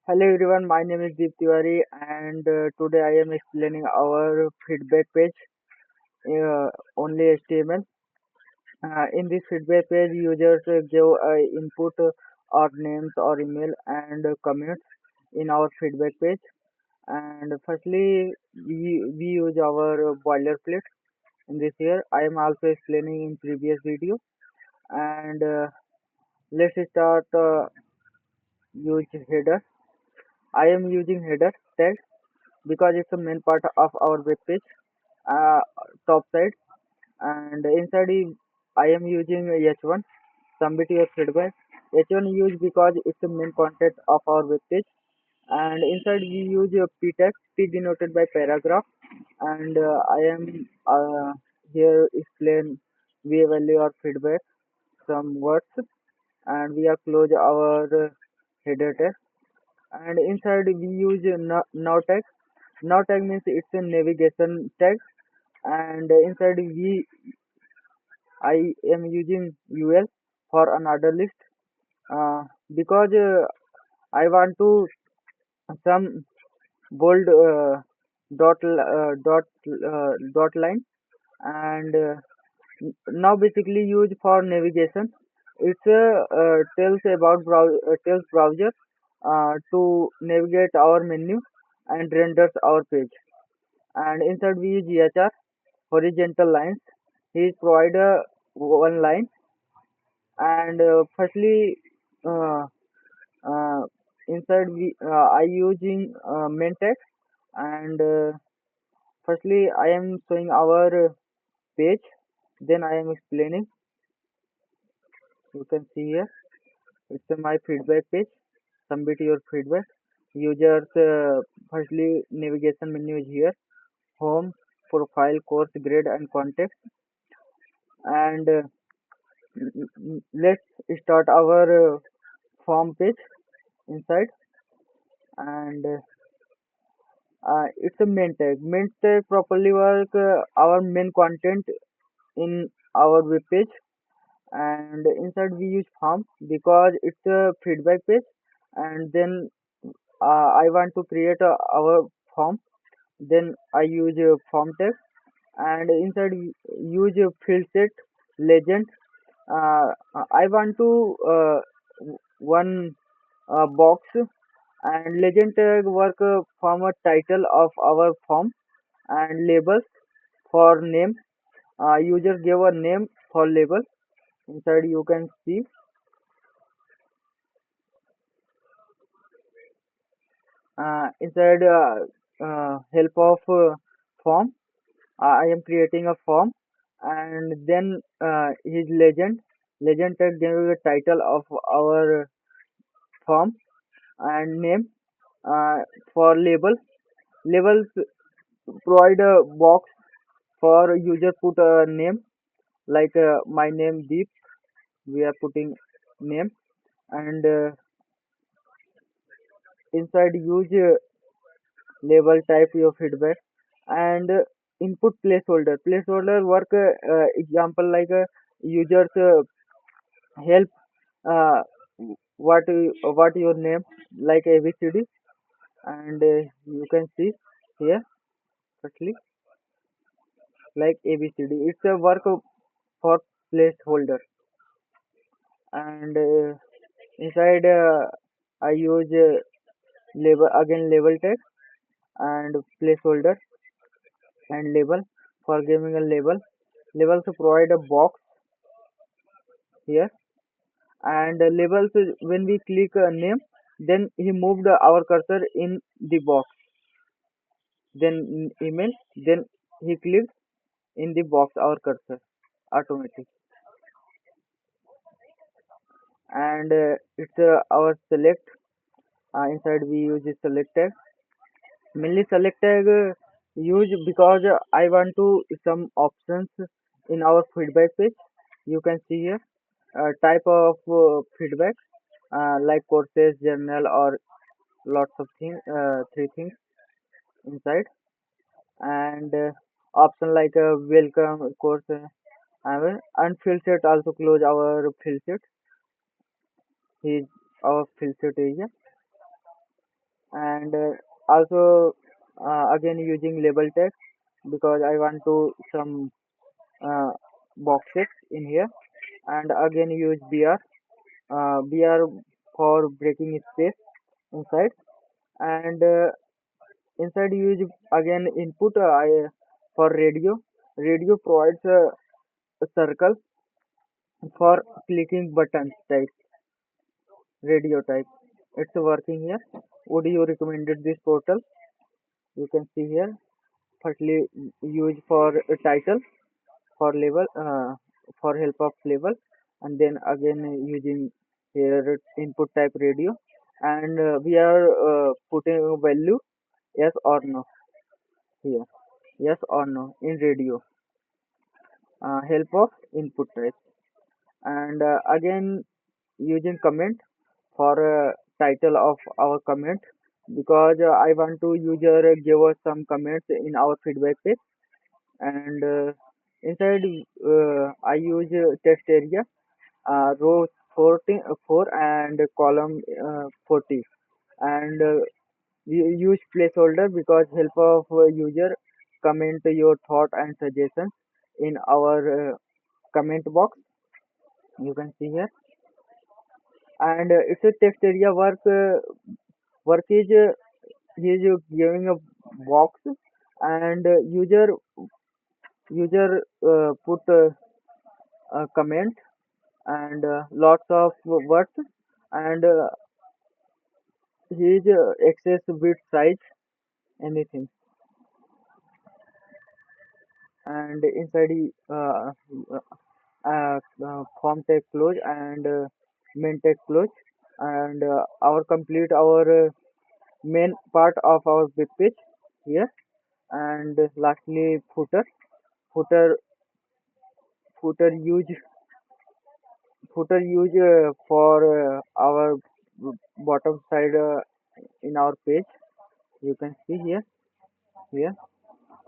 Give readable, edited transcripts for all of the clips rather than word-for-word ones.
Hello everyone, my name is Deep Tiwari and today I am explaining our feedback page, only HTML. In this feedback page, users give input or names or email and comments in our feedback page. And firstly, we use our boilerplate in this here. I am also explaining in previous video. And let's start use header. I am using header tag because it's the main part of our web page, uh, top side, and inside I am using h1 submit your feedback. H1 use because it's the main content of our web page, and inside we use p text, p denoted by paragraph, and I am here explain we value our feedback some words, and we are close our header text, and inside we use now tag. Now tag means it's a navigation tag, and inside we I am using UL for another list, uh, because I want to some bold dot line, and now basically used for navigation. It's tells about tells browser to navigate our menu and renders our page. And inside we use EHR horizontal lines. He provide one line, and firstly uh, uh, inside we I using main text, and firstly I am showing our page, then I am explaining. You can see here it's my feedback page. Submit your feedback. Users firstly navigation menu is here, home, profile, course, grade and context, and let's start our form page inside, and it's a main tag. Main tag properly work our main content in our web page, and inside we use form because it's a feedback page, and then I want to create our form, then I use a form tag, and inside use a field set legend. I want to one box, and legend tag work from a title of our form, and labels for name. User give a name for label. Inside you can see inside help of form. I am creating a form, and then his legend tag give the title of our form, and name uh, for labels provide a box for user put a name, like my name Deep, we are putting name, and inside use label type your feedback, and input placeholder work example like users help uh, what your name, like abcd, and you can see here firstly like abcd, it's a work for placeholder, and inside I use label again, label text and placeholder and label. For giving a labels provide a box here, and labels when we click a name, then he moved our cursor in the box, then email, then he clicked in the box our cursor automatic, and it's our select. Inside we use the select tag, mainly select tag use because I want to some options in our feedback page. You can see here type of feedback, like courses, journal, or lots of things, three things inside, and option like welcome course, and field set also close our field set is our field set area, and also again using label text because I want to some uh, boxes in here, and again use br for breaking space inside, and inside use again input for radio provides a circle for clicking buttons type radio type. It's working here. Would you recommended this portal? You can see here. Firstly use for a title for label for help of label, and then again using here input type radio, and we are putting a value yes or no here, yes or no in radio, help of input type, and again using comment for title of our comment because I want to user give us some comments in our feedback page, and inside I use text area, row 14, 4 and column 40, and we use placeholder because help of user comment your thought and suggestions in our comment box, you can see here, and it's a text area work is he is giving a box, and user put a comment and lots of words, and he is access bit size anything, and inside form tag close and main tag close, and our complete our main part of our web page here, and lastly footer footer use for our bottom side in our page, you can see here,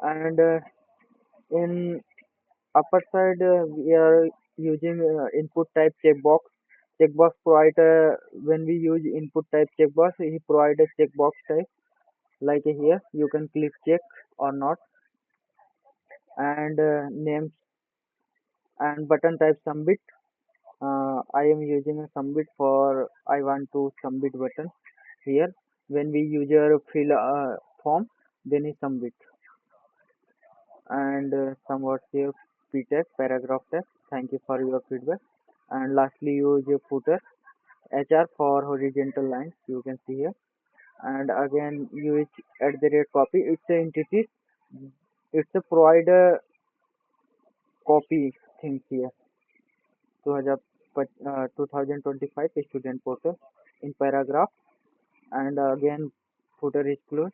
and in upper side we are using input type checkbox provide when we use input type checkbox he provide a checkbox type like here you can click check or not, and names and button type submit, I am using a submit for I want to submit button here when we user fill a form then he submit, and some words here p text paragraph text thank you for your feedback, and lastly use a footer hr for horizontal lines, you can see here, and again use at the rate copy, it's a entity, it's a provider copy things here 2000, 2025 student portal in paragraph, and again footer is closed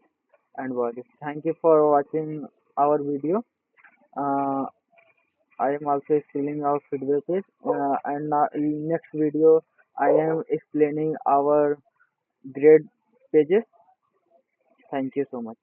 and body. Thank you for watching our video. uh, I am also explaining our feedback page, and now in next video I am explaining our grade pages. Thank you so much.